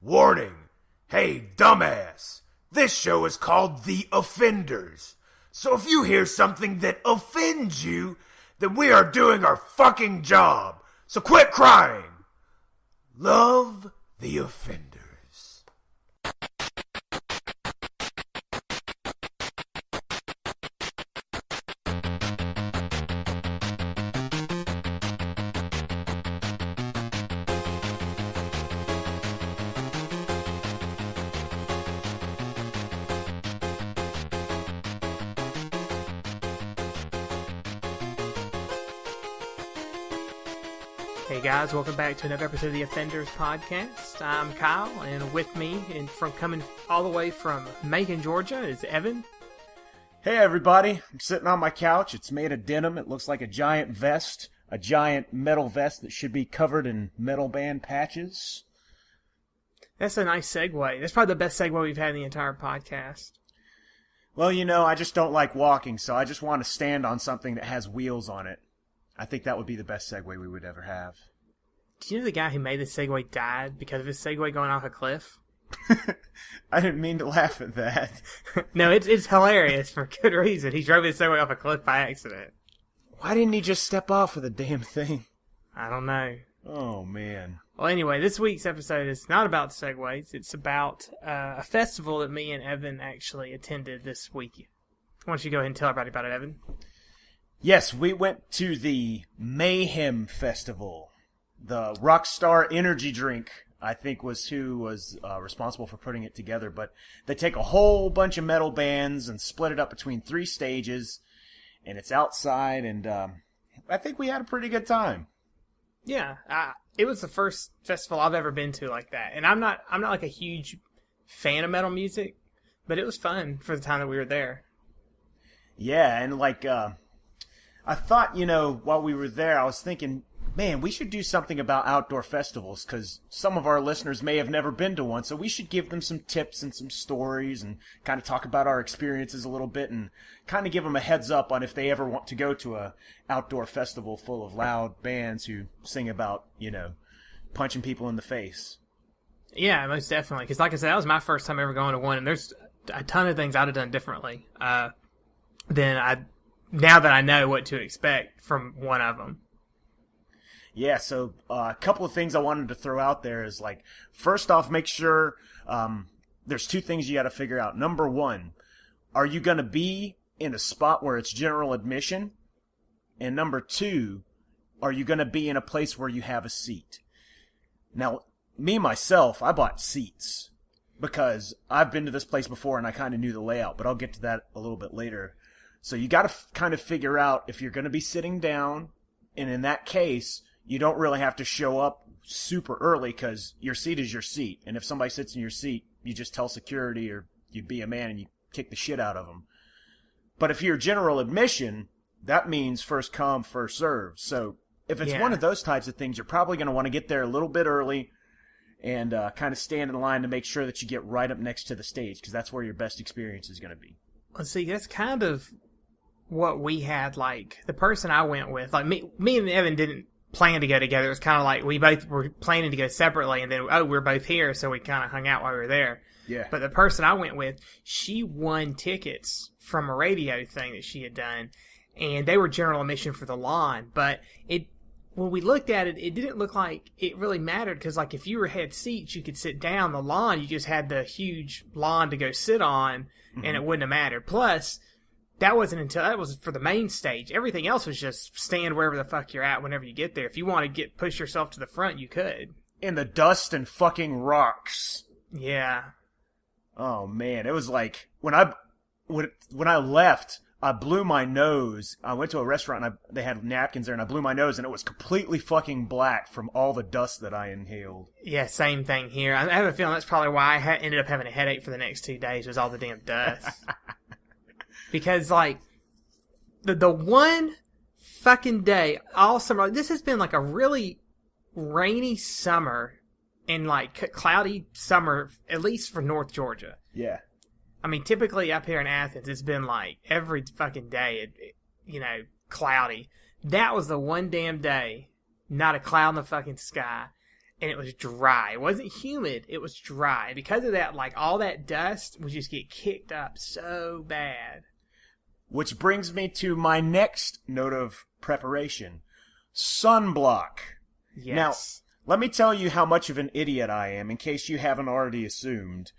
Warning! Hey, dumbass! This show is called The Offenders. So if you hear something that offends you, then we are doing our fucking job. So quit crying. Love the Offenders. Hey guys, welcome back to another episode of the Offenders podcast. I'm Kyle, and with me, and from coming all the way from Macon, Georgia, is Evan. Hey everybody, I'm sitting on my couch. It's made of denim. It looks like a giant vest, a giant metal vest that should be covered in metal band patches. That's a nice segue. That's probably the best segue we've had in the entire podcast. Well, you know, I just don't like walking, so I just want to stand on something that has wheels on it. I think that would be the best segue we would ever have. Do you know the guy who made this segue died because of his segue going off a cliff? I didn't mean to laugh at that. No, it's hilarious for good reason. He drove his segue off a cliff by accident. Why didn't he just step off of the damn thing? I don't know. Oh, man. Well, anyway, this week's episode is not about segues. It's about a festival that me and Evan actually attended this week. Why don't you go ahead and tell everybody about it, Evan? Yes, we went to the Mayhem Festival. The Rockstar Energy Drink, I think, was who was responsible for putting it together. But they take a whole bunch of metal bands and split it up between 3 stages. And it's outside, and I think we had a pretty good time. Yeah, it was the first festival I've ever been to like that. And I'm not like a huge fan of metal music, but it was fun for the time that we were there. Yeah, and like... I thought, you know, while we were there, I was thinking, man, we should do something about outdoor festivals, because some of our listeners may have never been to one, so we should give them some tips and some stories and kind of talk about our experiences a little bit and kind of give them a heads up on if they ever want to go to a outdoor festival full of loud bands who sing about, you know, punching people in the face. Yeah, most definitely, because like I said, that was my first time ever going to one, and there's a ton of things I'd have done differently now that I know what to expect from one of them. Yeah, so a couple of things I wanted to throw out there is, like, first off, make sure there's 2 things you got to figure out. Number 1, are you going to be in a spot where it's general admission? And number 2, are you going to be in a place where you have a seat? Now, me, myself, I bought seats because I've been to this place before and I kind of knew the layout, but I'll get to that a little bit later. So you got to kind of figure out if you're going to be sitting down, and in that case, you don't really have to show up super early because your seat is your seat. And if somebody sits in your seat, you just tell security or you be a man and you kick the shit out of them. But if you're general admission, that means first come, first serve. So if it's one of those types of things, you're probably going to want to get there a little bit early and kind of stand in line to make sure that you get right up next to the stage, because that's where your best experience is going to be. Let's see, that's kind of what we had. Like, the person I went with, like me and Evan didn't plan to go together. It was kind of like we both were planning to go separately, and then, we're both here, so we kind of hung out while we were there. Yeah. But the person I went with, she won tickets from a radio thing that she had done, and they were general admission for the lawn. But when we looked at it, it didn't look like it really mattered, because, like, if you had seats, you could sit down. The lawn, you just had the huge lawn to go sit on, and it wouldn't have mattered. Plus, that was for the main stage. Everything else was just stand wherever the fuck you're at whenever you get there. If you want to push yourself to the front, you could. In the dust and fucking rocks. Yeah. Oh man, it was like when I left, I blew my nose. I went to a restaurant and they had napkins there, and I blew my nose, and it was completely fucking black from all the dust that I inhaled. Yeah, same thing here. I have a feeling that's probably why I ended up having a headache for the next 2 days, was all the damn dust. Because, like, the one fucking day all summer, this has been like a really rainy summer and like cloudy summer, at least for North Georgia. Yeah. I mean, typically up here in Athens, it's been like every fucking day, cloudy. That was the one damn day, not a cloud in the fucking sky. and it was dry. It wasn't humid, it was dry. Because of that, like, all that dust would just get kicked up so bad. Which brings me to my next note of preparation. Sunblock. Yes. Now, let me tell you how much of an idiot I am, in case you haven't already assumed.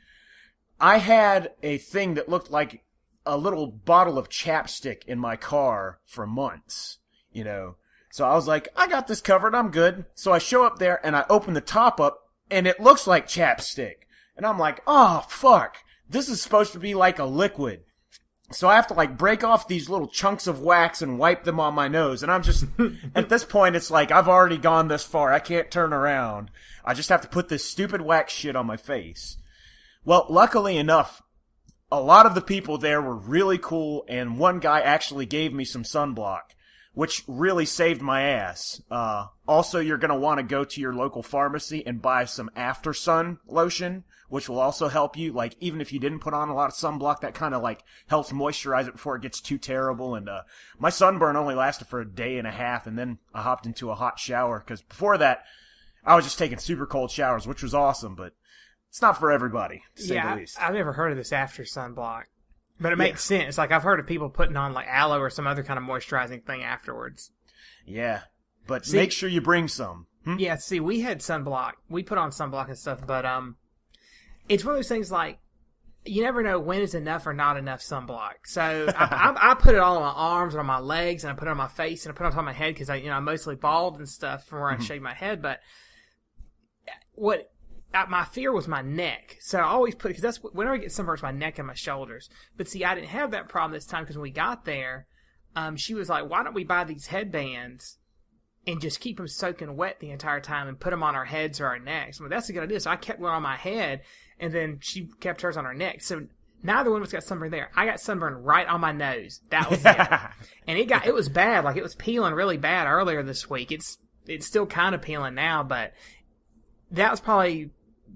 I had a thing that looked like a little bottle of chapstick in my car for months, you know. So I was like, I got this covered, I'm good. So I show up there and I open the top up and it looks like chapstick. And I'm like, oh, fuck. This is supposed to be like a liquid. So I have to like break off these little chunks of wax and wipe them on my nose. And I'm just, at this point, it's like, I've already gone this far. I can't turn around. I just have to put this stupid wax shit on my face. Well, luckily enough, a lot of the people there were really cool. And one guy actually gave me some sunblock, which really saved my ass. Also, you're going to want to go to your local pharmacy and buy some after sun lotion, which will also help you. Like, even if you didn't put on a lot of sunblock, that kind of like helps moisturize it before it gets too terrible. And my sunburn only lasted for a day and a half, and then I hopped into a hot shower, because before that, I was just taking super cold showers, which was awesome, but it's not for everybody, to say the least. I've never heard of this after sunblock. But it makes sense. Like, I've heard of people putting on, like, aloe or some other kind of moisturizing thing afterwards. Yeah. But make sure you bring some. Yeah, see, we had sunblock. We put on sunblock and stuff, but it's one of those things, like, you never know when is enough or not enough sunblock. So I put it all on my arms and on my legs, and I put it on my face, and I put it on top of my head because I'm mostly bald and stuff from where I shave my head. But my fear was my neck, so I always put, because that's whenever I get sunburned, it's my neck and my shoulders. But see, I didn't have that problem this time, because when we got there, she was like, "Why don't we buy these headbands and just keep them soaking wet the entire time and put them on our heads or our necks?" I'm like, that's a good idea. So I kept one on my head, and then she kept hers on her neck. So neither one of us got sunburned there. I got sunburned right on my nose. That was it, and it was bad. Like, it was peeling really bad earlier this week. It's still kind of peeling now, but that was probably.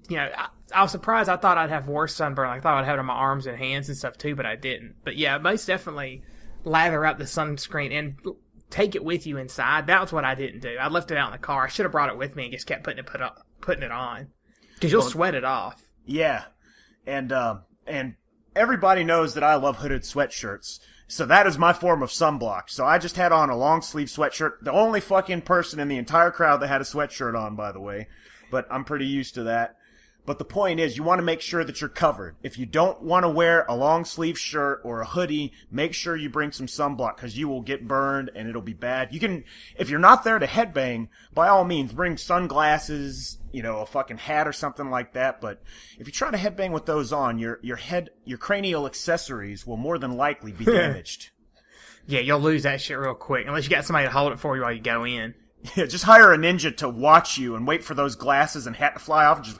I was surprised. I thought I'd have worse sunburn. I thought I'd have it on my arms and hands and stuff too, but I didn't. But yeah, most definitely lather up the sunscreen and take it with you inside. That was what I didn't do. I left it out in the car. I should have brought it with me and just kept putting it on, because you'll sweat it off. Yeah, and everybody knows that I love hooded sweatshirts. So that is my form of sunblock. So I just had on a long sleeve sweatshirt. The only fucking person in the entire crowd that had a sweatshirt on, by the way. But I'm pretty used to that. But the point is, you want to make sure that you're covered. If you don't want to wear a long sleeve shirt or a hoodie, make sure you bring some sunblock, because you will get burned and it'll be bad. You can, if you're not there to headbang, by all means, bring sunglasses, a fucking hat or something like that. But if you try to headbang with those on, your cranial accessories will more than likely be damaged. Yeah, you'll lose that shit real quick, unless you got somebody to hold it for you while you go in. Yeah, just hire a ninja to watch you and wait for those glasses and hat to fly off,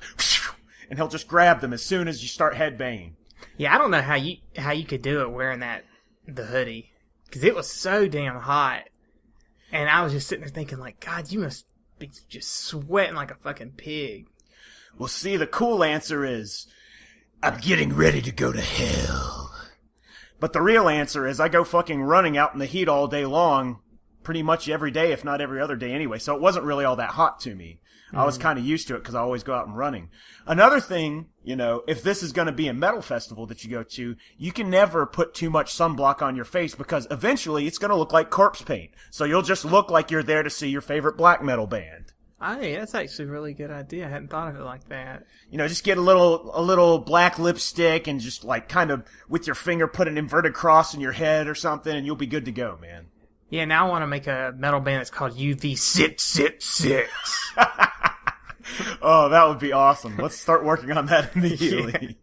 and he'll just grab them as soon as you start headbanging. Yeah, I don't know how you could do it wearing the hoodie, because it was so damn hot, and I was just sitting there thinking, like, God, you must be just sweating like a fucking pig. Well, see, the cool answer is, I'm getting ready to go to hell. But the real answer is, I go fucking running out in the heat all day long, pretty much every day, if not every other day anyway, so it wasn't really all that hot to me. I was kind of used to it because I always go out and running. Another thing, if this is going to be a metal festival that you go to, you can never put too much sunblock on your face, because eventually it's going to look like corpse paint. So you'll just look like you're there to see your favorite black metal band. Hey, that's actually a really good idea. I hadn't thought of it like that. Just get a little black lipstick and just like kind of with your finger put an inverted cross in your head or something, and you'll be good to go, man. Yeah, now I want to make a metal band that's called UV666. Oh, that would be awesome. Let's start working on that immediately.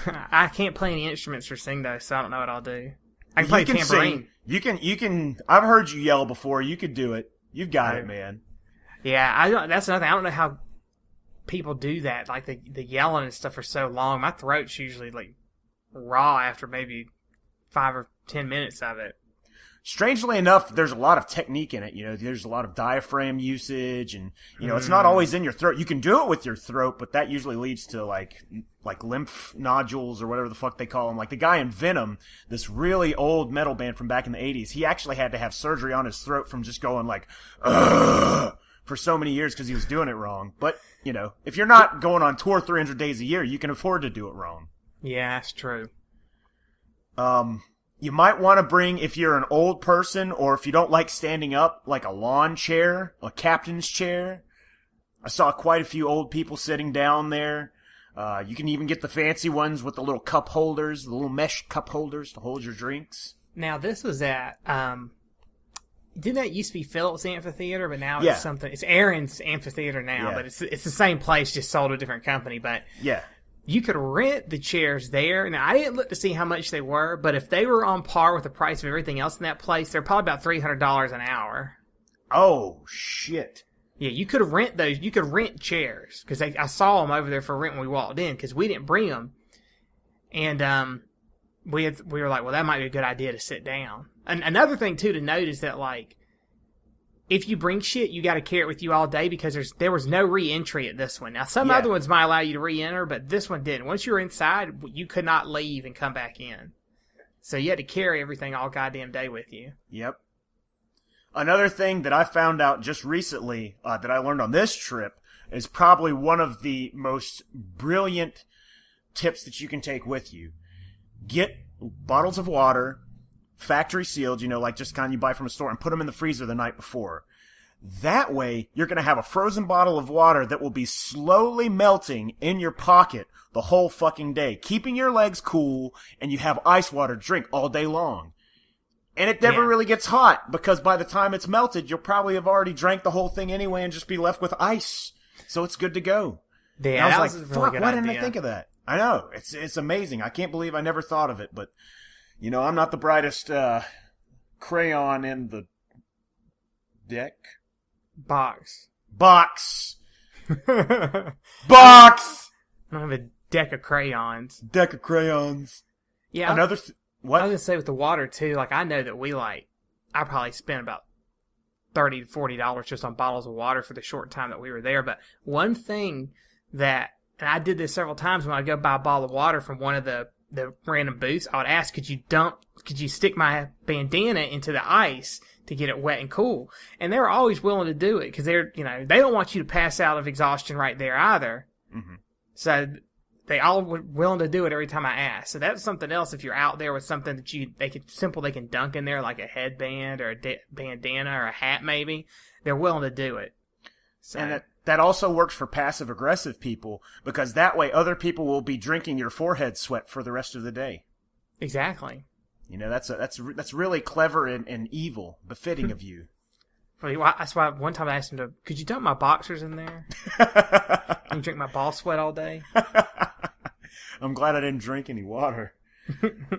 Yeah. I can't play any instruments or sing, though, so I don't know what I'll do. I can play tambourine. Sing. You can. I've heard you yell before. You could do it. You've got it, man. Yeah, that's another thing. I don't know how people do that. Like, the yelling and stuff for so long. My throat's usually, like, raw after maybe 5 or 10 minutes of it. Strangely enough, there's a lot of technique in it. There's a lot of diaphragm usage, and it's not always in your throat. You can do it with your throat, but that usually leads to like lymph nodules or whatever the fuck they call them. Like the guy in Venom, this really old metal band from back in the 80s, he actually had to have surgery on his throat from just going like, ugh, for so many years because he was doing it wrong. But, you know, if you're not going on tour 300 days a year, you can afford to do it wrong. Yeah, that's true. You might want to bring, if you're an old person or if you don't like standing up, like a lawn chair, a captain's chair. I saw quite a few old people sitting down there. You can even get the fancy ones with the little cup holders, the little mesh cup holders to hold your drinks. Now, this was at, didn't that used to be Phillips Amphitheater, but now Yeah. it's something, it's Aaron's Amphitheater now, Yeah. but it's the same place, just sold to a different company, but Yeah. you could rent the chairs there. Now, I didn't look to see how much they were, but if they were on par with the price of everything else in that place, they're probably about $300 an hour. Oh, shit. Yeah, you could rent those. You could rent chairs because I saw them over there for rent when we walked in because we didn't bring them, and we were like, well, that might be a good idea to sit down. And another thing too to note is that like, if you bring shit, you got to carry it with you all day because there was no re-entry at this one. Now some Yeah. other ones might allow you to re-enter, but this one didn't. Once you were inside, you could not leave and come back in. So you had to carry everything all goddamn day with you. Yep. Another thing that I found out just recently that I learned on this trip is probably one of the most brilliant tips that you can take with you. Get bottles of water, factory sealed, you know, like just kind you buy from a store, and put them in the freezer the night before. That way, you're going to have a frozen bottle of water that will be slowly melting in your pocket the whole fucking day, keeping your legs cool, and you have ice water to drink all day long. And it never Yeah. really gets hot, because by the time it's melted, you'll probably have already drank the whole thing anyway and just be left with ice. So it's good to go. Yeah, And I that was was like, a really fuck, good why didn't I idea. think of that? I know. It's amazing. I can't believe I never thought of it, but, you know, I'm not the brightest crayon in the deck. Box. Box! I Box! don't have a deck of crayons. Deck of crayons. Yeah, Another... I What? was gonna say with the water too. Like I know that I probably spent about $30 to $40 just on bottles of water for the short time that we were there. But one thing that, and I did this several times when I go buy a bottle of water from one of the random booths, I would ask, could you stick my bandana into the ice to get it wet and cool? And they were always willing to do it because they don't want you to pass out of exhaustion right there either. Mm-hmm. So they all were willing to do it every time I asked. So that's something else. If you're out there with something that they can dunk in there, like a headband or a bandana or a hat, maybe they're willing to do it. So, And that also works for passive aggressive people, because that way other people will be drinking your forehead sweat for the rest of the day. exactly. You know, that's really clever and evil, befitting of you. That's why one time I asked him could you dump my boxers in there? And drink my ball sweat all day? I'm glad I didn't drink any water.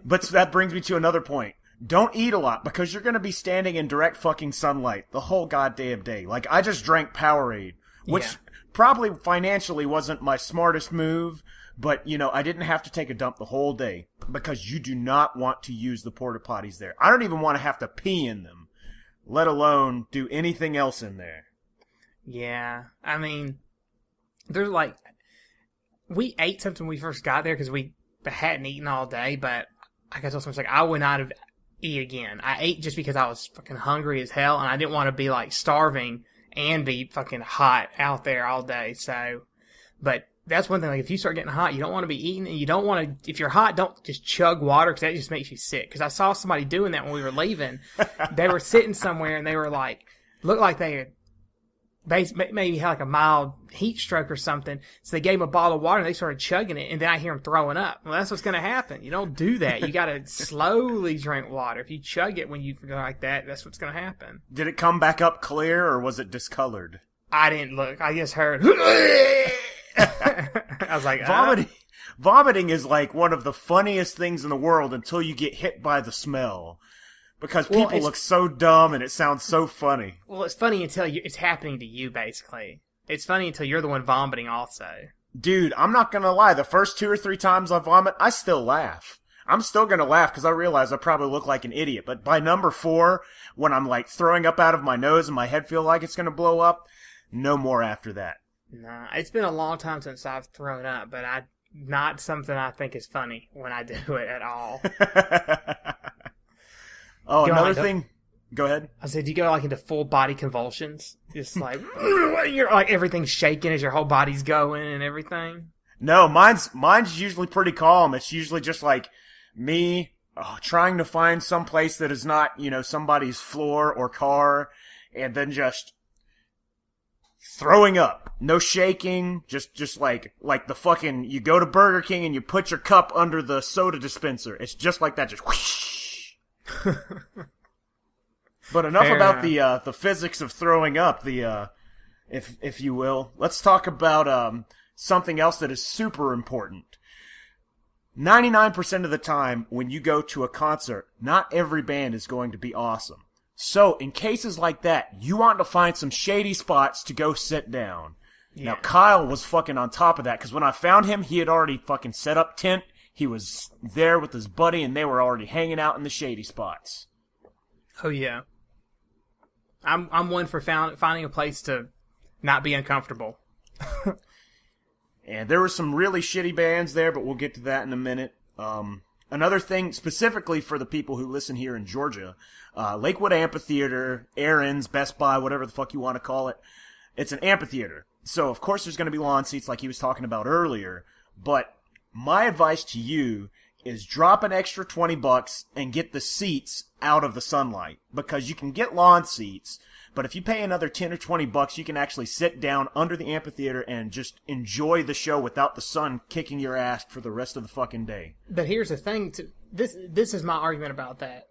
But that brings me to another point. Don't eat a lot, because you're going to be standing in direct fucking sunlight the whole goddamn day. Like, I just drank Powerade, which Yeah. probably financially wasn't my smartest move, but, you know, I didn't have to take a dump the whole day, because you do not want to use the porta potties there. I don't even want to have to pee in them, let alone do anything else in there. Yeah. I mean, there's like, we ate something when we first got there because we hadn't eaten all day, but like I told someone, I would not have eat again. I ate just because I was fucking hungry as hell, and I didn't want to be like starving and be fucking hot out there all day. So, but that's one thing. Like if you start getting hot, you don't want to be eating, and you don't want to. If you're hot, don't just chug water because that just makes you sick. Because I saw somebody doing that when we were leaving. They were sitting somewhere and they were like, looked like they had maybe had like a mild heat stroke or something. So they gave him a bottle of water and they started chugging it, and then I hear him throwing up. Well, that's what's going to happen. You don't do that. You got to slowly drink water. If you chug it when you go like that, that's what's going to happen. Did it come back up clear, or was it discolored? I didn't look. I just heard. I was like, Vomiting is like one of the funniest things in the world until you get hit by the smell. Because Well, people look so dumb and it sounds so funny. Well, it's funny until it's happening to you, basically. It's funny until you're the one vomiting also. Dude, I'm not gonna lie. The first 2 or 3 times I vomit, I still laugh. I'm still gonna laugh because I realize I probably look like an idiot. But by number 4, when I'm like throwing up out of my nose and my head feel like it's gonna blow up, no more after that. Nah, it's been a long time since I've thrown up, but not something I think is funny when I do it at all. Oh, Go another on, thing. Go ahead. I said, do you go like into full body convulsions? Just like, you're like everything's shaking as your whole body's going and everything? No, mine's usually pretty calm. It's usually just like me trying to find some place that is not, somebody's floor or car, and then just throwing up. No shaking, just like the fucking, you go to Burger King and you put your cup under the soda dispenser. It's just like that, just whoosh. But enough Fair about enough. the physics of throwing up, if you will. Let's talk about something else that is super important. 99% of the time when you go to a concert, not every band is going to be awesome. So, in cases like that, you want to find some shady spots to go sit down. Yeah. Now, Kyle was fucking on top of that, because when I found him, he had already fucking set up tent. He was there with his buddy, and they were already hanging out in the shady spots. Oh, yeah. I'm one for finding a place to not be uncomfortable. And there were some really shitty bands there, but we'll get to that in a minute. Another thing, specifically for the people who listen here in Georgia, Lakewood Amphitheater, Aaron's, Best Buy, whatever the fuck you want to call it, it's an amphitheater. So, of course, there's going to be lawn seats like he was talking about earlier, but my advice to you is drop an extra $20 and get the seats out of the sunlight, because you can get lawn seats, but if you pay another $10 or $20, you can actually sit down under the amphitheater and just enjoy the show without the sun kicking your ass for the rest of the fucking day. But here's the thing, this is my argument about that,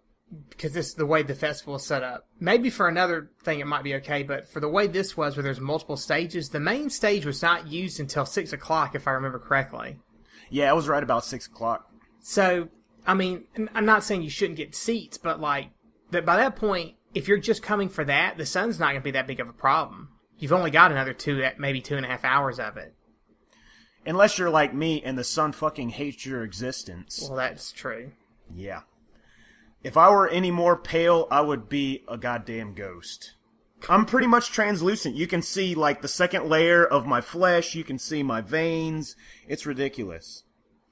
because this is the way the festival is set up. Maybe for another thing it might be okay, but for the way this was, where there's multiple stages, the main stage was not used until 6 o'clock, if I remember correctly. Yeah, I was right about 6 o'clock. So, I mean, I'm not saying you shouldn't get seats, but like, that by that point, if you're just coming for that, the sun's not going to be that big of a problem. You've only got another maybe 2.5 hours of it. Unless you're like me and the sun fucking hates your existence. Well, that's true. Yeah. If I were any more pale, I would be a goddamn ghost. I'm pretty much translucent. You can see, like, the second layer of my flesh. You can see my veins. It's ridiculous.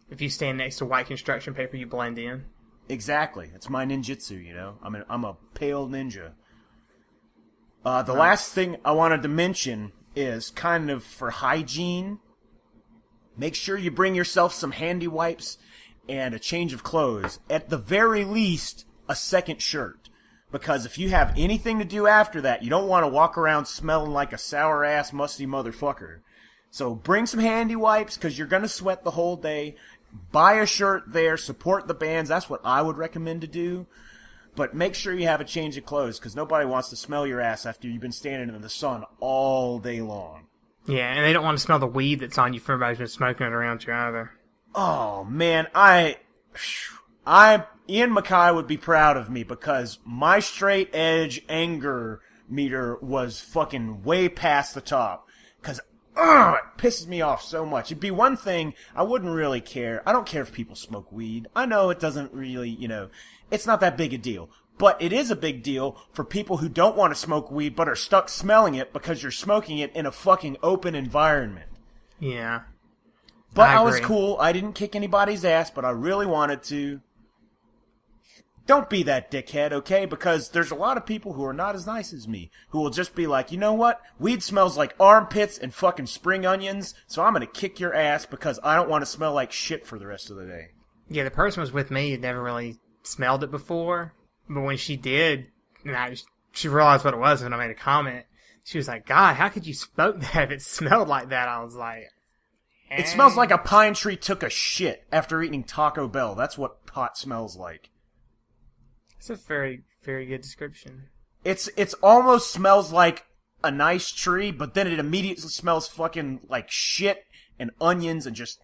If you stand next to white construction paper, you blend in. Exactly. It's my ninjutsu, I'm a pale ninja. The last thing I wanted to mention is kind of for hygiene. Make sure you bring yourself some handy wipes and a change of clothes. At the very least, a second shirt. Because if you have anything to do after that, you don't want to walk around smelling like a sour-ass, musty motherfucker. So bring some handy wipes, because you're going to sweat the whole day. Buy a shirt there, support the bands. That's what I would recommend to do. But make sure you have a change of clothes, because nobody wants to smell your ass after you've been standing in the sun all day long. Yeah, and they don't want to smell the weed that's on you for everybody's been smoking it around you either. Oh, man, Ian Mackay would be proud of me, because my straight edge anger meter was fucking way past the top. Because, it pisses me off so much. It'd be one thing, I wouldn't really care. I don't care if people smoke weed. I know it doesn't really, it's not that big a deal. But it is a big deal for people who don't want to smoke weed but are stuck smelling it because you're smoking it in a fucking open environment. Yeah. But I agree. was cool. I didn't kick anybody's ass, but I really wanted to. Don't be that dickhead, okay? Because there's a lot of people who are not as nice as me, who will just be like, you know what? Weed smells like armpits and fucking spring onions, so I'm gonna kick your ass because I don't want to smell like shit for the rest of the day. Yeah, the person was with me, had never really smelled it before, but when she did, and she realized what it was when I made a comment, she was like, God, how could you smoke that if it smelled like that? I was like... It smells like a pine tree took a shit after eating Taco Bell. That's what pot smells like. That's a very, very good description. It's almost smells like a nice tree, but then it immediately smells fucking like shit and onions and just...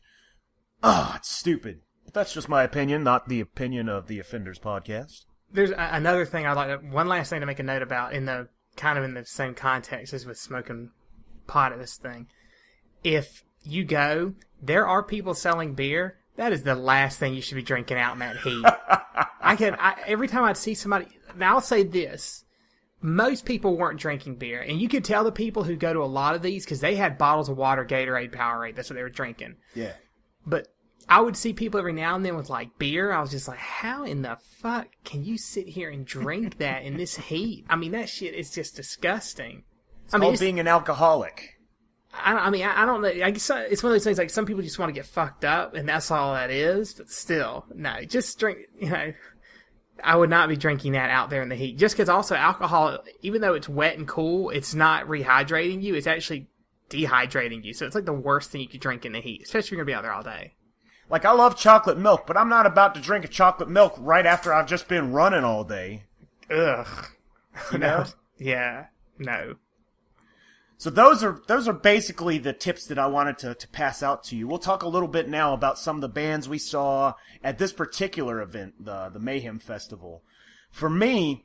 it's stupid. But that's just my opinion, not the opinion of the Offenders podcast. There's another thing I'd like to... One last thing to make a note about in the same context as with smoking pot at this thing. If you go, there are people selling beer. That is the last thing you should be drinking out in that heat. Every time I'd see somebody... Now, I'll say this. Most people weren't drinking beer. And you could tell the people who go to a lot of these, because they had bottles of water, Gatorade, Powerade. That's what they were drinking. Yeah. But I would see people every now and then with like beer. I was just like, how in the fuck can you sit here and drink that in this heat? I mean, that shit is just disgusting. It's called being an alcoholic. I don't know. I guess it's one of those things like some people just want to get fucked up, and that's all that is. But still, no, just drink. I would not be drinking that out there in the heat. Just because also alcohol, even though it's wet and cool, it's not rehydrating you. It's actually dehydrating you. So it's like the worst thing you could drink in the heat, especially if you're gonna be out there all day. Like, I love chocolate milk, but I'm not about to drink a chocolate milk right after I've just been running all day. Ugh. You know? Yeah. No. So those are basically the tips that I wanted to pass out to you. We'll talk a little bit now about some of the bands we saw at this particular event, the Mayhem Festival. For me,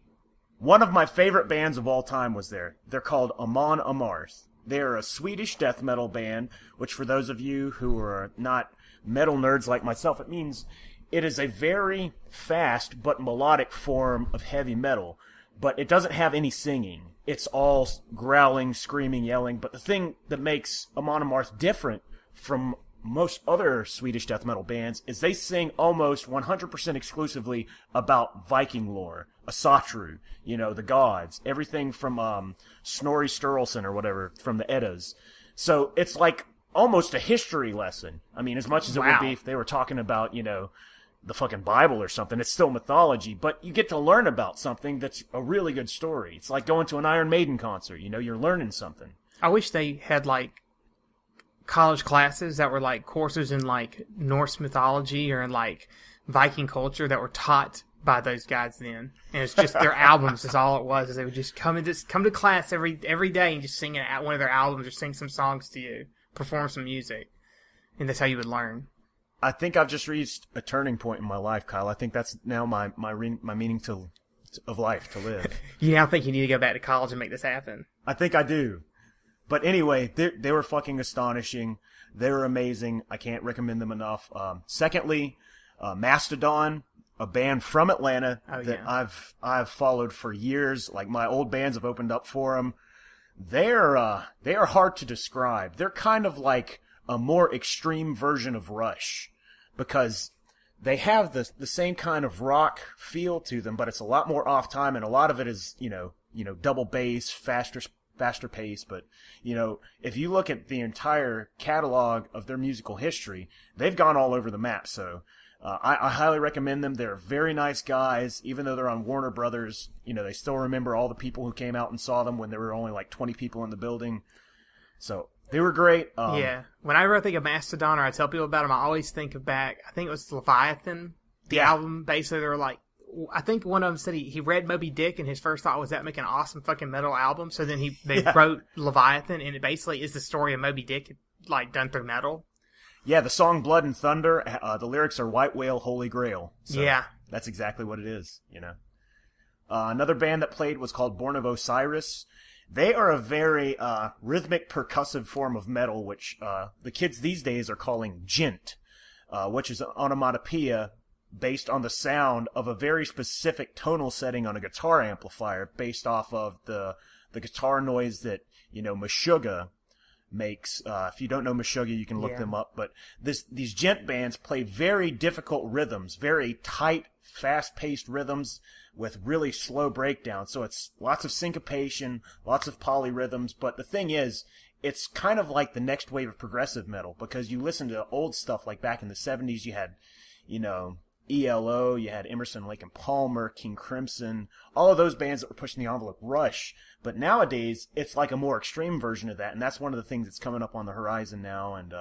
one of my favorite bands of all time was there. They're called Amon Amarth. They're a Swedish death metal band, which for those of you who are not metal nerds like myself, it means it is a very fast but melodic form of heavy metal, but it doesn't have any singing. It's all growling, screaming, yelling. But the thing that makes Amon Amarth different from most other Swedish death metal bands is they sing almost 100% exclusively about Viking lore, Asatru, the gods, everything from Snorri Sturluson or whatever from the Eddas. So it's like almost a history lesson. I mean, as much as it would be if they were talking about, the fucking Bible or something, it's still mythology, but you get to learn about something that's a really good story. It's like going to an Iron Maiden concert, you're learning something. I wish they had, like, college classes that were, like, courses in, like, Norse mythology or in, like, Viking culture that were taught by those guys then. And it's just their albums is all it was, is they would just come to class every day and just sing one of their albums or sing some songs to you, perform some music. And that's how you would learn. I think I've just reached a turning point in my life, Kyle. I think that's now my meaning of life, to live. You now think you need to go back to college and make this happen? I think I do. But anyway, they were fucking astonishing. They were amazing. I can't recommend them enough. Secondly, Mastodon, a band from Atlanta that I've followed for years. Like, my old bands have opened up for them. They are hard to describe. They're kind of like a more extreme version of Rush, because they have the same kind of rock feel to them, but it's a lot more off time, and a lot of it is double bass, faster pace. But if you look at the entire catalog of their musical history, they've gone all over the map. So I highly recommend them. They're very nice guys, even though they're on Warner Brothers. They still remember all the people who came out and saw them when there were only like 20 people in the building. So they were great. Yeah. Whenever I think of Mastodon or I tell people about them, I always think of back, I think it was Leviathan, the album. Basically, they were like, I think one of them said he read Moby Dick and his first thought was that make an awesome fucking metal album. So then they wrote Leviathan, and it basically is the story of Moby Dick, like, done through metal. Yeah, the song Blood and Thunder, the lyrics are White Whale, Holy Grail. So yeah. That's exactly what it is, Another band that played was called Born of Osiris. They are a very rhythmic, percussive form of metal, which the kids these days are calling djent, which is an onomatopoeia based on the sound of a very specific tonal setting on a guitar amplifier, based off of the guitar noise that Meshuggah makes. If you don't know Meshuggah, you can look them up. But these djent bands play very difficult rhythms, very tight, fast-paced rhythms with really slow breakdowns. So it's lots of syncopation, lots of polyrhythms. But the thing is, it's kind of like the next wave of progressive metal, because you listen to old stuff like back in the 70s, you had, ELO, you had Emerson, Lake and Palmer, King Crimson, all of those bands that were pushing the envelope, Rush. But nowadays, it's like a more extreme version of that, and that's one of the things that's coming up on the horizon now. And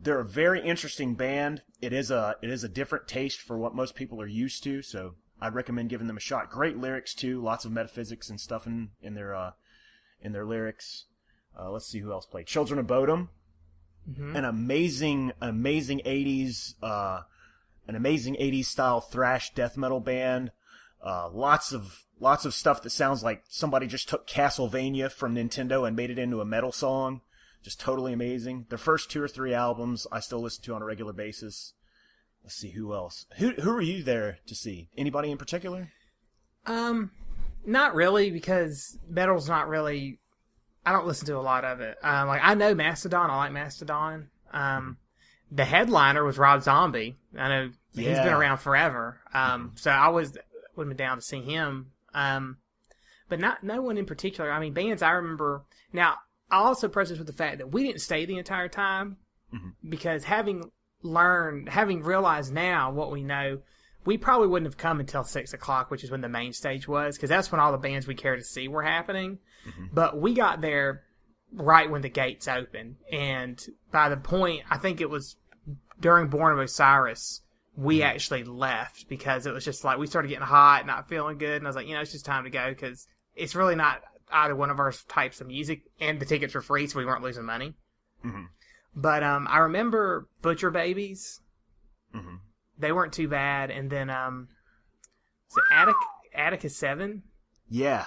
they're a very interesting band. It is a different taste for what most people are used to, so I'd recommend giving them a shot. Great lyrics too, lots of metaphysics and stuff in their lyrics. Let's see who else played. Children of Bodom, an amazing 80s. An amazing 80s style thrash death metal band. Lots of stuff that sounds like somebody just took Castlevania from Nintendo and made it into a metal song. Just totally amazing. Their first 2 or 3 albums I still listen to on a regular basis. Let's see who else. Who are you there to see? Anybody in particular? Not really, because metal's not really. I don't listen to a lot of it. Like, I know Mastodon. I like Mastodon. the headliner was Rob Zombie. I know he's been around forever. So I would have been down to see him. But no one in particular. I mean, bands I remember. Now, I'll also preface with the fact that we didn't stay the entire time because having realized now what we know, we probably wouldn't have come until 6 o'clock, which is when the main stage was, because that's when all the bands we cared to see were happening. But we got there right when the gates opened, and by the point, I think it was during Born of Osiris, we actually left because it was just like we started getting hot, not feeling good, and I was like, it's just time to go because it's really not either one of our types of music, and the tickets were free, so we weren't losing money. But I remember Butcher Babies. They weren't too bad, and then so Attica 7. Yeah.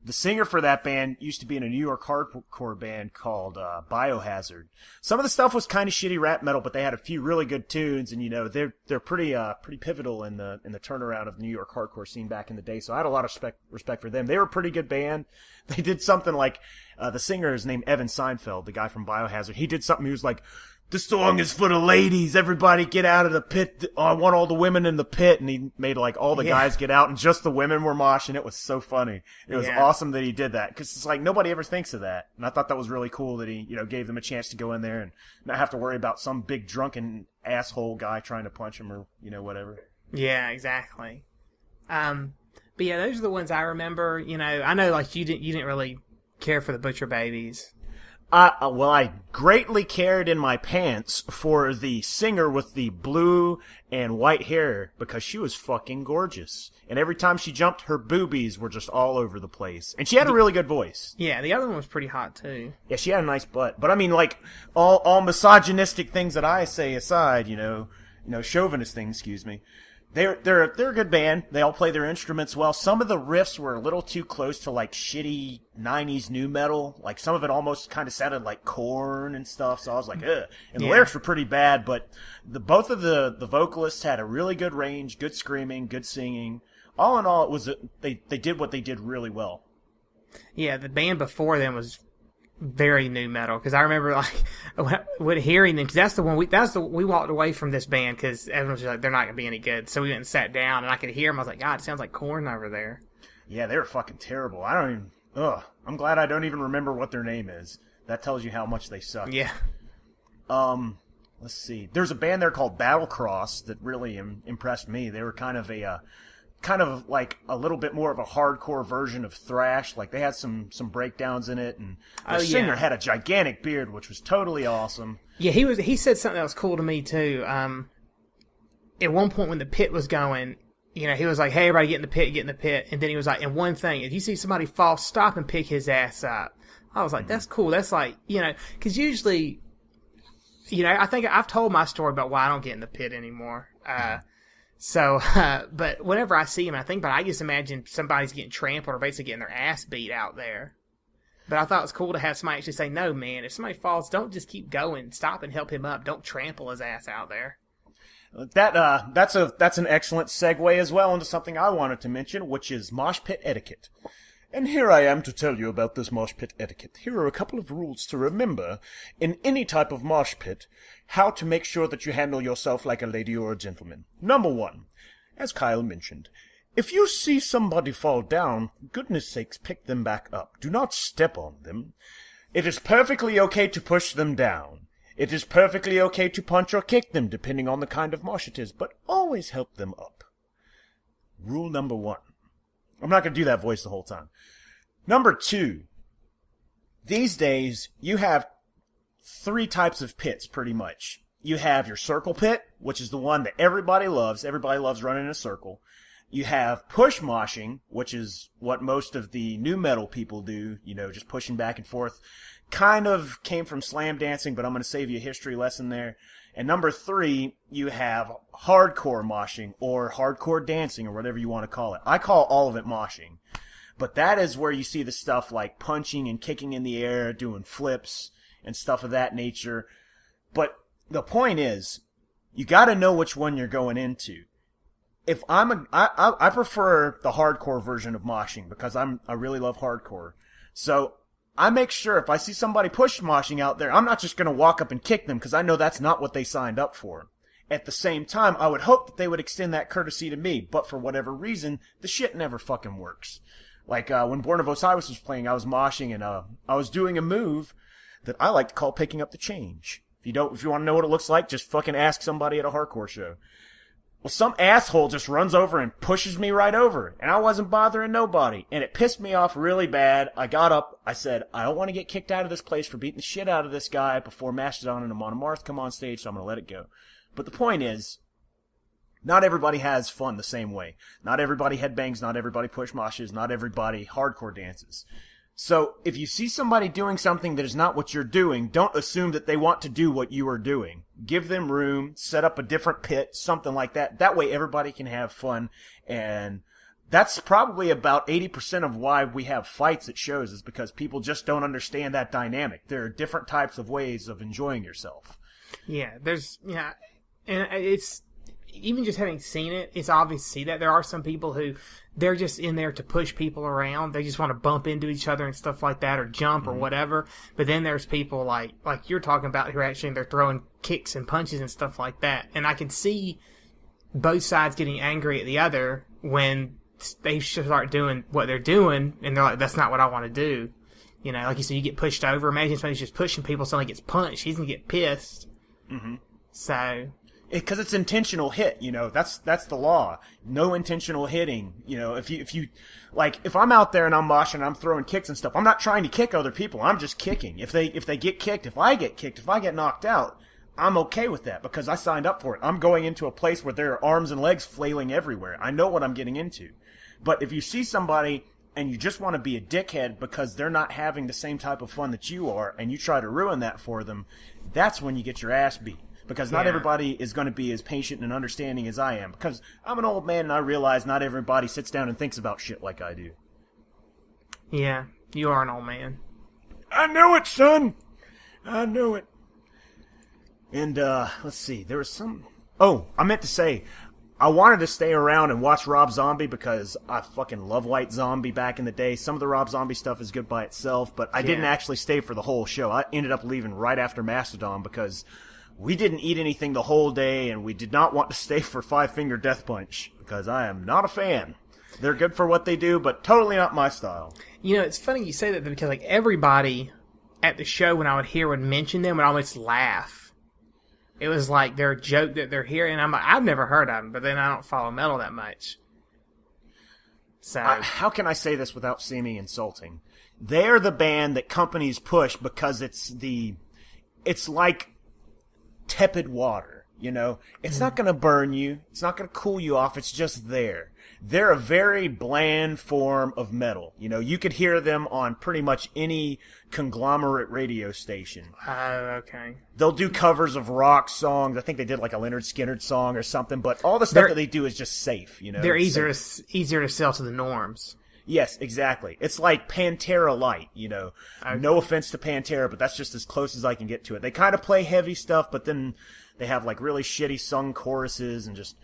The singer for that band used to be in a New York hardcore band called Biohazard. Some of the stuff was kind of shitty rap metal, but they had a few really good tunes, and they're pretty pivotal in the turnaround of the New York hardcore scene back in the day. So I had a lot of respect for them. They were a pretty good band. They did something like the singer is named Evan Seinfeld, the guy from Biohazard. He did something. He was like, "This song is for the ladies. Everybody get out of the pit. I want all the women in the pit." And he made like all the guys get out and just the women were moshing. It was so funny. It was awesome that he did that because it's like nobody ever thinks of that. And I thought that was really cool that he, gave them a chance to go in there and not have to worry about some big drunken asshole guy trying to punch him or, whatever. Yeah, exactly. But yeah, those are the ones I remember. I know like you didn't really care for the Butcher Babies. I greatly cared in my pants for the singer with the blue and white hair because she was fucking gorgeous. And every time she jumped, her boobies were just all over the place. And she had a really good voice. Yeah, the other one was pretty hot too. Yeah, she had a nice butt. But I mean, like, all misogynistic things that I say aside, chauvinist things, excuse me. They're a good band. They all play their instruments well. Some of the riffs were a little too close to like shitty 90s nu metal. Like some of it almost kind of sounded like Korn and stuff. So I was like, ugh. And the lyrics were pretty bad, but both of the vocalists had a really good range, good screaming, good singing. All in all, it was they did what they did really well. Yeah, the band before them was very new metal because I remember like when hearing them because we walked away from this band because everyone was like they're not gonna be any good, so we went and sat down and I could hear them. I was like, God, it sounds like Korn over there. Yeah, they were fucking terrible. I'm glad I don't even remember what their name is. That tells you how much they suck. Yeah. Let's see. There's a band there called Battlecross that really impressed me. They were kind of like a little bit more of a hardcore version of thrash. Like they had some breakdowns in it, and the singer had a gigantic beard, which was totally awesome. Yeah, he said something that was cool to me too. At one point when the pit was going, he was like, "Hey, everybody, get in the pit," and then he was like, "And one thing, if you see somebody fall, stop and pick his ass up." I was like, "That's cool." That's like, because usually, I think I've told my story about why I don't get in the pit anymore. So, but whenever I see him, I just imagine somebody's getting trampled or basically getting their ass beat out there. But I thought it was cool to have somebody actually say, "No, man, if somebody falls, don't just keep going. Stop and help him up. Don't trample his ass out there." That's an excellent segue as well into something I wanted to mention, which is mosh pit etiquette. And here I am to tell you about this mosh pit etiquette. Here are a couple of rules to remember in any type of mosh pit, how to make sure that you handle yourself like a lady or a gentleman. Number 1, as Kyle mentioned, if you see somebody fall down, goodness sakes, pick them back up. Do not step on them. It is perfectly okay to push them down. It is perfectly okay to punch or kick them, depending on the kind of mosh it is, but always help them up. Rule number 1. I'm not going to do that voice the whole time. Number 2. These days, you have 3 types of pits, pretty much. You have your circle pit, which is the one that everybody loves. Everybody loves running in a circle. You have push moshing, which is what most of the nu metal people do, just pushing back and forth. Kind of came from slam dancing, but I'm going to save you a history lesson there. And number 3, you have hardcore moshing, or hardcore dancing, or whatever you want to call it. I call all of it moshing. But that is where you see the stuff like punching and kicking in the air, doing flips, and stuff of that nature. But the point is, you got to know which one you're going into. If I prefer the hardcore version of moshing because I really love hardcore. So I make sure if I see somebody push moshing out there, I'm not just going to walk up and kick them because I know that's not what they signed up for. At the same time, I would hope that they would extend that courtesy to me, but for whatever reason, the shit never fucking works. Like, when Born of Osiris was playing, I was moshing and, I was doing a move that I like to call picking up the change. If you want to know what it looks like, just fucking ask somebody at a hardcore show. Well, some asshole just runs over and pushes me right over, and I wasn't bothering nobody, and it pissed me off really bad. I got up, I said, I don't want to get kicked out of this place for beating the shit out of this guy before Mastodon and Amon Amarth come on stage, so I'm going to let it go. But the point is, not everybody has fun the same way. Not everybody headbangs, not everybody push moshes, not everybody hardcore dances. So, if you see somebody doing something that is not what you're doing, don't assume that they want to do what you are doing. Give them room, set up a different pit, something like that. That way everybody can have fun, and that's probably about 80% of why we have fights at shows, is because people just don't understand that dynamic. There are different types of ways of enjoying yourself. Yeah, and it's, even just having seen it, it's obvious to see that there are some people who, they're just in there to push people around. They just want to bump into each other and stuff like that, or jump or whatever. But then there's people like you're talking about, who are actually, they're throwing kicks and punches and stuff like that. And I can see both sides getting angry at the other when they start doing what they're doing, and they're like, that's not what I want to do. You know, like you said, you get pushed over. Imagine somebody's just pushing people, somebody gets punched. He's going to get pissed. Mm-hmm. So... Because it's intentional hit, you know, that's the law. No intentional hitting, you know, if you, like, if I'm out there and I'm moshing and I'm throwing kicks and stuff, I'm not trying to kick other people, I'm just kicking. If they get kicked, if I get kicked, if I get knocked out, I'm okay with that because I signed up for it. I'm going into a place where there are arms and legs flailing everywhere. I know what I'm getting into. But if you see somebody and you just want to be a dickhead because they're not having the same type of fun that you are, and you try to ruin that for them, that's when you get your ass beat. Because not everybody is going to be as patient and understanding as I am. Because I'm an old man and I realize not everybody sits down and thinks about shit like I do. Yeah, you are an old man. I knew it, son! I knew it. And, let's see, there was some... Oh, I meant to say, I wanted to stay around and watch Rob Zombie because I fucking love White Zombie back in the day. Some of the Rob Zombie stuff is good by itself, but I didn't actually stay for the whole show. I ended up leaving right after Mastodon because... we didn't eat anything the whole day, and we did not want to stay for Five Finger Death Punch, because I am not a fan. They're good for what they do, but totally not my style. You know, it's funny you say that, because like everybody at the show, when I would mention them, would almost laugh. It was like they're a joke that they're here, and I'm like, I've never heard of them, but then I don't follow metal that much. So how can I say this without seeming insulting? They're the band that companies push because it's like tepid water, you know? It's not going to burn you. It's not going to cool you off. It's just there. They're a very bland form of metal. You know, you could hear them on pretty much any conglomerate radio station. Okay. They'll do covers of rock songs. I think they did like a Leonard Skinner song or something, but all the stuff that they do is just safe, you know? They're easier to sell to the norms. Yes, exactly. It's like Pantera Light, you know. Okay. No offense to Pantera, but that's just as close as I can get to it. They kind of play heavy stuff, but then they have like really shitty sung choruses and just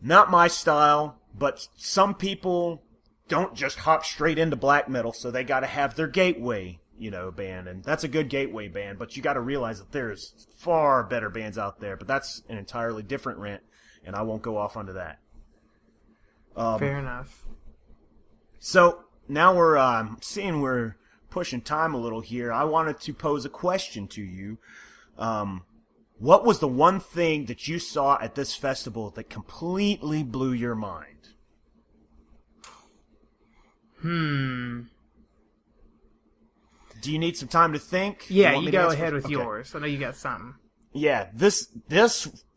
not my style. But some people don't just hop straight into black metal, so they got to have their gateway, you know, band, and that's a good gateway band. But you got to realize that there's far better bands out there. But that's an entirely different rant, and I won't go off onto that. Fair enough. So, now we're seeing we're pushing time a little here. I wanted to pose a question to you. What was the one thing that you saw at this festival that completely blew your mind? Do you need some time to think? Yeah, you go ahead with yours. I know you got something. Yeah, this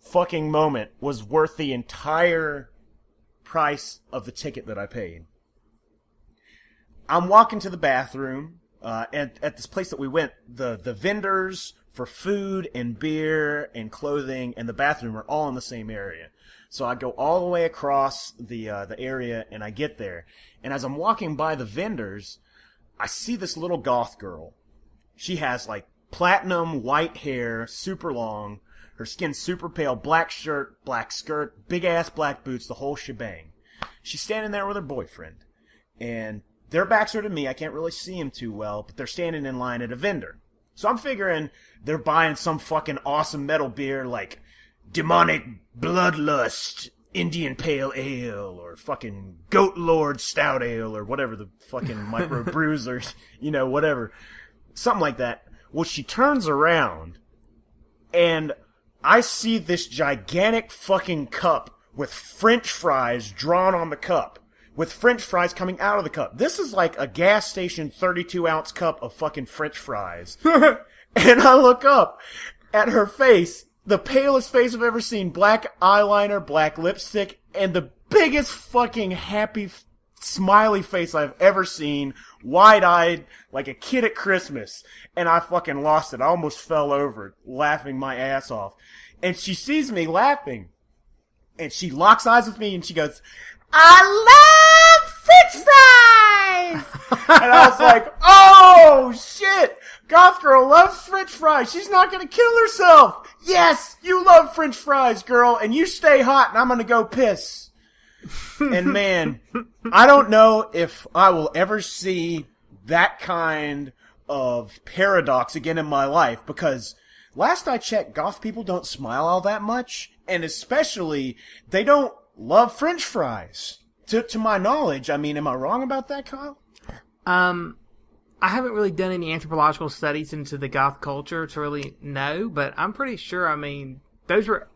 fucking moment was worth the entire price of the ticket that I paid. I'm walking to the bathroom, and at this place that we went, the vendors for food and beer and clothing and the bathroom are all in the same area. So I go all the way across the area, and I get there. And as I'm walking by the vendors, I see this little goth girl. She has like platinum white hair, super long, her skin's super pale, black shirt, black skirt, big ass black boots, the whole shebang. She's standing there with her boyfriend, and their backs are to me. I can't really see them too well, but they're standing in line at a vendor. So I'm figuring they're buying some fucking awesome metal beer like Demonic Bloodlust Indian Pale Ale or fucking Goat Lord Stout Ale or whatever the fucking micro brews or, whatever. Something like that. Well, she turns around and I see this gigantic fucking cup with French fries drawn on the cup. With French fries coming out of the cup. This is like a gas station 32-ounce cup of fucking French fries. And I look up at her face, the palest face I've ever seen, black eyeliner, black lipstick, and the biggest fucking happy, smiley face I've ever seen, wide-eyed, like a kid at Christmas. And I fucking lost it. I almost fell over, laughing my ass off. And she sees me laughing, and she locks eyes with me, and she goes, I love French fries! And I was like, oh, shit! Goth girl loves French fries. She's not gonna kill herself. Yes, you love French fries, girl, and you stay hot, and I'm gonna go piss. And man, I don't know if I will ever see that kind of paradox again in my life, because last I checked, goth people don't smile all that much, and especially, they don't love French fries. To my knowledge, I mean, am I wrong about that, Kyle? I haven't really done any anthropological studies into the goth culture to really know, but I'm pretty sure, I mean, those were,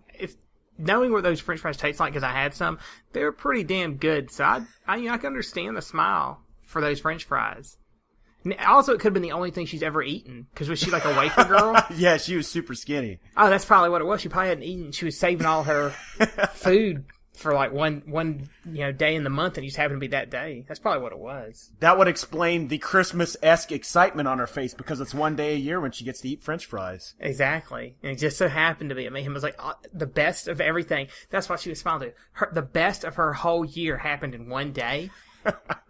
knowing what those French fries taste like, because I had some, they were pretty damn good, so I can understand the smile for those French fries. Also, it could have been the only thing she's ever eaten, because was she like a wafer girl? Yeah, she was super skinny. Oh, that's probably what it was. She probably hadn't eaten. She was saving all her food for like one day in the month, and it just happened to be that day. That's probably what it was. That would explain the Christmas-esque excitement on her face, because it's one day a year when she gets to eat French fries. Exactly. And it just so happened to be. I mean, it was like the best of everything. That's why she was smiling. The best of her whole year happened in one day.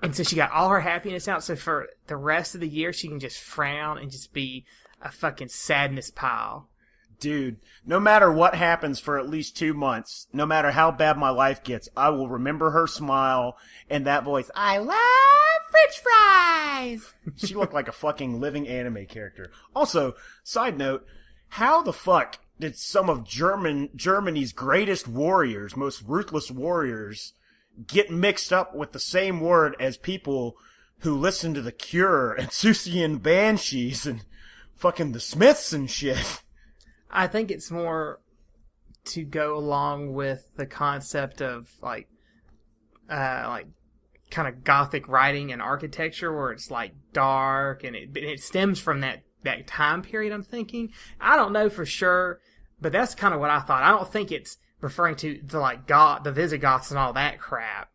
And so she got all her happiness out, so for the rest of the year, she can just frown and just be a fucking sadness pile. Dude, no matter what happens for at least 2 months, no matter how bad my life gets, I will remember her smile and that voice, I love French fries! She looked like a fucking living anime character. Also, side note, how the fuck did some of Germany's greatest warriors, most ruthless warriors, get mixed up with the same word as people who listen to The Cure and Susie and Banshees and fucking the Smiths and shit? I think it's more to go along with the concept of like kind of Gothic writing and architecture, where it's like dark, and it stems from that time period. I'm thinking. I don't know for sure, but that's kind of what I thought. I don't think it's referring to the Visigoths and all that crap.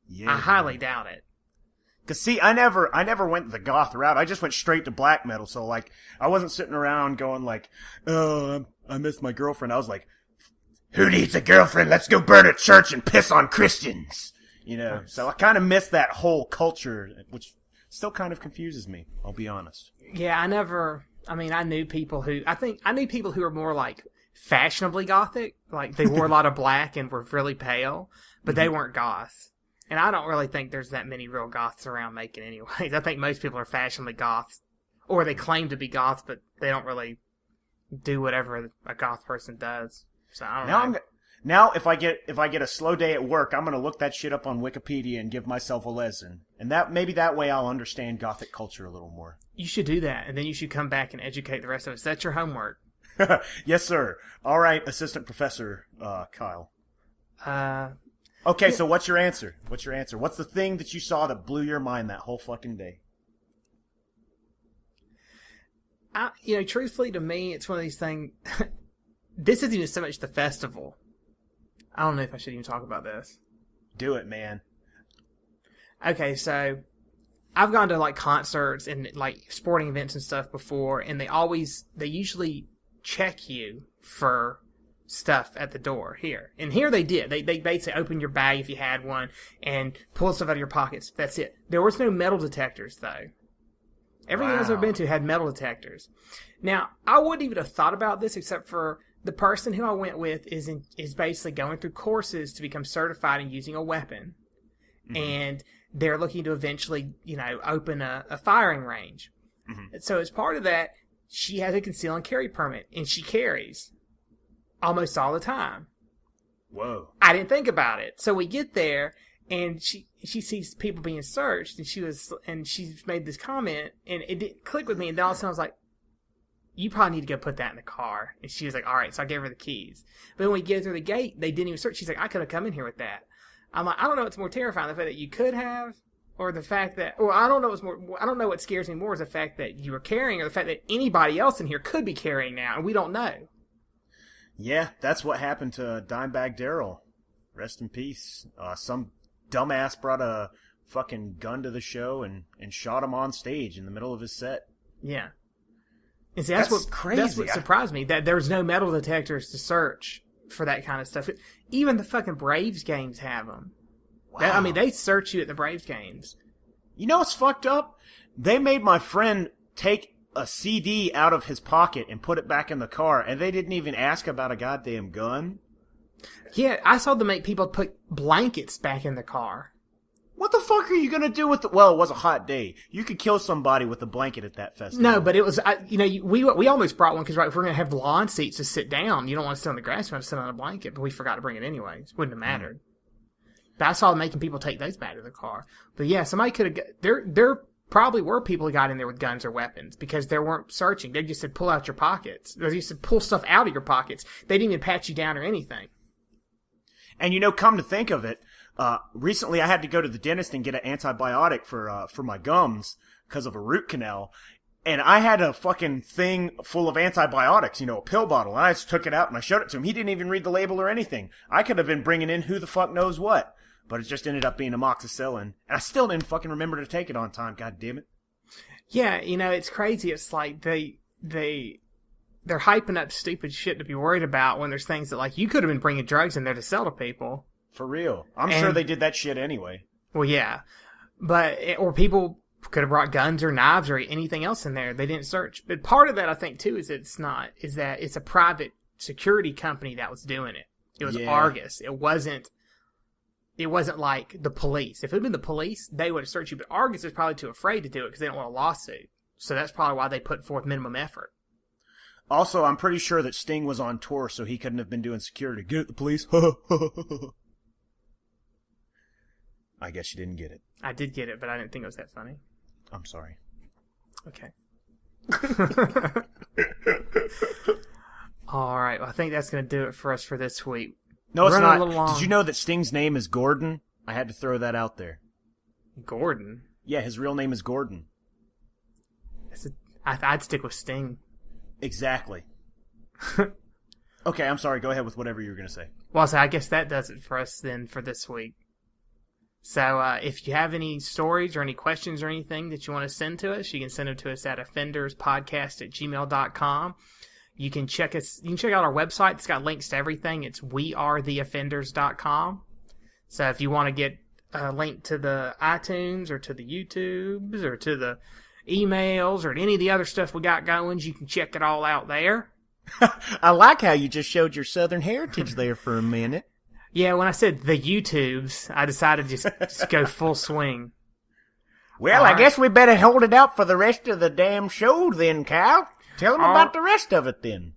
Yeah, I highly doubt it. Cause see, I never went the goth route. I just went straight to black metal. So like, I wasn't sitting around going like, oh, I miss my girlfriend. I was like, who needs a girlfriend? Let's go burn a church and piss on Christians. So I kind of missed that whole culture, which still kind of confuses me. I'll be honest. Yeah, I knew people who were more like fashionably gothic. Like they wore a lot of black and were really pale, but they weren't goths. And I don't really think there's that many real goths around making anyways. I think most people are fashionably goths. Or they claim to be goths, but they don't really do whatever a goth person does. So I don't know. Now if I get a slow day at work, I'm gonna look that shit up on Wikipedia and give myself a lesson. And maybe that way I'll understand Gothic culture a little more. You should do that, and then you should come back and educate the rest of us. That's your homework. Yes, sir. All right, Assistant Professor Kyle. Okay, yeah. So what's your answer? What's the thing that you saw that blew your mind that whole fucking day? Truthfully, to me, it's one of these things. This isn't even so much the festival. I don't know if I should even talk about this. Do it, man. Okay, so I've gone to like concerts and like sporting events and stuff before, and they usually check you for stuff at the door here. And here they did. They'd say, open your bag if you had one and pull stuff out of your pockets. That's it. There was no metal detectors, though. Everything else I've ever been to had metal detectors. Now, I wouldn't even have thought about this except for the person who I went with is basically going through courses to become certified in using a weapon. Mm-hmm. And they're looking to eventually, open a firing range. Mm-hmm. So as part of that, she has a conceal and carry permit, and she carries almost all the time. Whoa. I didn't think about it. So we get there, and she sees people being searched, and she's made this comment, and it didn't click with me, and then all of a sudden I was like, you probably need to go put that in the car. And she was like, all right. So I gave her the keys. But when we get through the gate, they didn't even search. She's like, I could have come in here with that. I'm like, I don't know what's more terrifying, the fact that you could have, or the fact that, or I don't know what scares me more is the fact that you were carrying, or the fact that anybody else in here could be carrying now, and we don't know. Yeah, that's what happened to Dimebag Darrell. Rest in peace. Some dumbass brought a fucking gun to the show and shot him on stage in the middle of his set. Yeah. And see, that's what crazy. That's what surprised me, that there's no metal detectors to search for that kind of stuff. Even the fucking Braves games have them. Wow. They search you at the Braves games. You know what's fucked up? They made my friend take a CD out of his pocket and put it back in the car, and they didn't even ask about a goddamn gun. Yeah, I saw them make people put blankets back in the car. What the fuck are you gonna do with well, it was a hot day. You could kill somebody with a blanket at that festival. No, but it was, we almost brought one because, if we're gonna have lawn seats to sit down, you don't want to sit on the grass, you want to sit on a blanket, but we forgot to bring it anyways. Wouldn't have mattered. But I saw them making people take those back to the car. But yeah, somebody could have, there probably were people who got in there with guns or weapons because they weren't searching. They just said, pull out your pockets. They just said, pull stuff out of your pockets. They didn't even pat you down or anything. And come to think of it, recently I had to go to the dentist and get an antibiotic for my gums because of a root canal. And I had a fucking thing full of antibiotics, a pill bottle. And I just took it out and I showed it to him. He didn't even read the label or anything. I could have been bringing in who the fuck knows what. But it just ended up being amoxicillin. And I still didn't fucking remember to take it on time, god damn it. Yeah, it's crazy. It's like they're hyping up stupid shit to be worried about when there's things that, you could have been bringing drugs in there to sell to people. For real. I'm sure they did that shit anyway. Well, yeah. Or people could have brought guns or knives or anything else in there. They didn't search. But part of that, I think, too, is that it's a private security company that was doing it. It was Argus. It wasn't like the police. If it had been the police, they would have searched you. But Argus is probably too afraid to do it because they don't want a lawsuit. So that's probably why they put forth minimum effort. Also, I'm pretty sure that Sting was on tour, so he couldn't have been doing security. Get it, the police? I guess you didn't get it. I did get it, but I didn't think it was that funny. I'm sorry. Okay. All right. Well, I think that's going to do it for us for this week. No, it's not. Did you know that Sting's name is Gordon? I had to throw that out there. Gordon? Yeah, his real name is Gordon. I'd stick with Sting. Exactly. Okay, I'm sorry. Go ahead with whatever you were going to say. Well, so I guess that does it for us then for this week. So if you have any stories or any questions or anything that you want to send to us, you can send them to us at offenderspodcast@gmail.com. You can check out our website. It's got links to everything. It's wearetheoffenders.com. So if you want to get a link to the iTunes or to the YouTubes or to the emails or any of the other stuff we got going, you can check it all out there. I like how you just showed your Southern heritage there for a minute. Yeah, when I said the YouTubes, I decided to just go full swing. Well, I guess we better hold it out for the rest of the damn show then, Kyle. Tell them about the rest of it then.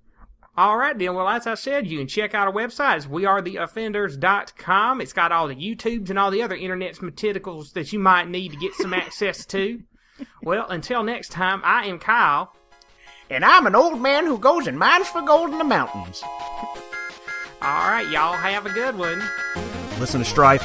All right, then. Well, as I said, you can check out our website. It's wearetheoffenders.com. It's got all the YouTubes and all the other internet materials that you might need to get some access to. Well, until next time, I am Kyle. And I'm an old man who goes and mines for gold in the mountains. All right, y'all have a good one. Listen to Strife.